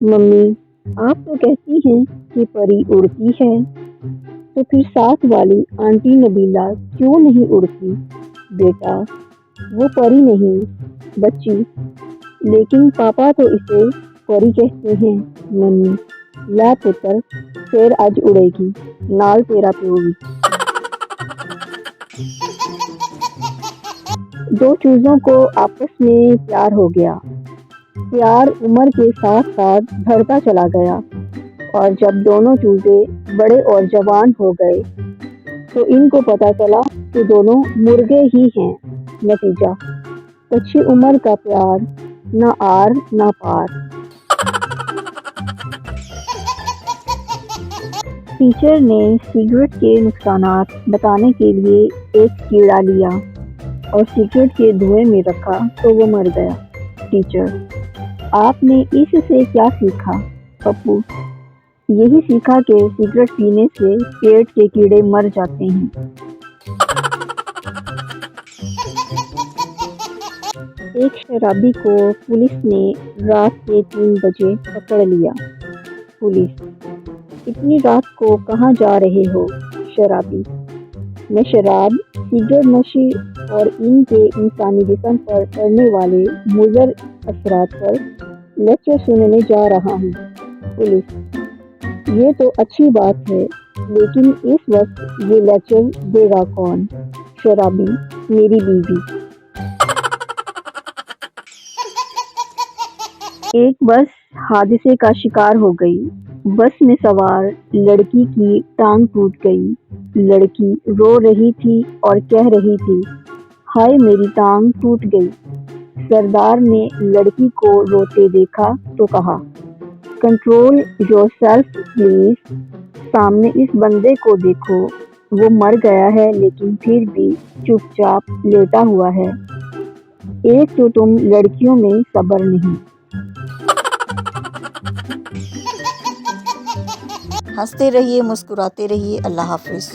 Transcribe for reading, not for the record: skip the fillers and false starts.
Mummy, आप तो कहती हैं कि परी उड़ती है, तो फिर साथ वाली आंटी नबीला क्यों नहीं उड़ती? बेटा, वो परी नहीं, बच्ची। लेकिन पापा तो इसे परी कहते हैं। मम्मी, ला पुत्र, फिर आज उड़ेगी, नाल तेरा प्यो भी। दो चूजों को आपस में प्यार हो गया। प्यार उम्र के साथ साथ बढ़ता चला गया और जब दोनों चूजे बड़े और जवान हो गए तो इनको पता चला कि दोनों मुर्गे ही हैं। नतीजा, कच्ची उम्र का प्यार, ना आर ना पार। टीचर ने सिगरेट के नुकसानात बताने के लिए एक कीड़ा लिया और सिगरेट के धुएं में रखा तो वो मर गया। टीचर, आपने इससे क्या सीखा? पप्पू, यही सीखा कि सिगरेट पीने से पेट के कीड़े मर जाते हैं। एक शराबी को पुलिस ने रात के 3 बजे पकड़ लिया। पुलिस, इतनी रात को कहाँ जा रहे हो? शराबी, मैं शराब, सिगरेट नशी और इनके इंसानी जिस्म पर पड़ने वाले मुज़र असरात पर लेक्चर सुनने जा रहा हूँ। पुलिस, ये तो अच्छी बात है, लेकिन इस वक्त ये लेक्चर देगा कौन? शराबी, मेरी बीवी। एक बस हादसे का शिकार हो गई। बस में सवार लड़की की टांग टूट गई। लड़की रो रही थी और कह रही थी, हाय मेरी टांग टूट गई। सरदार ने लड़की को रोते देखा तो कहा, कंट्रोल योरसेल्फ प्लीज। सामने इस बंदे को देखो, वो मर गया है लेकिन फिर भी चुपचाप लेटा हुआ है। एक तो तुम लड़कियों में सब्र नहीं। हंसते रहिए, मुस्कुराते रहिए। अल्लाह हाफिज़।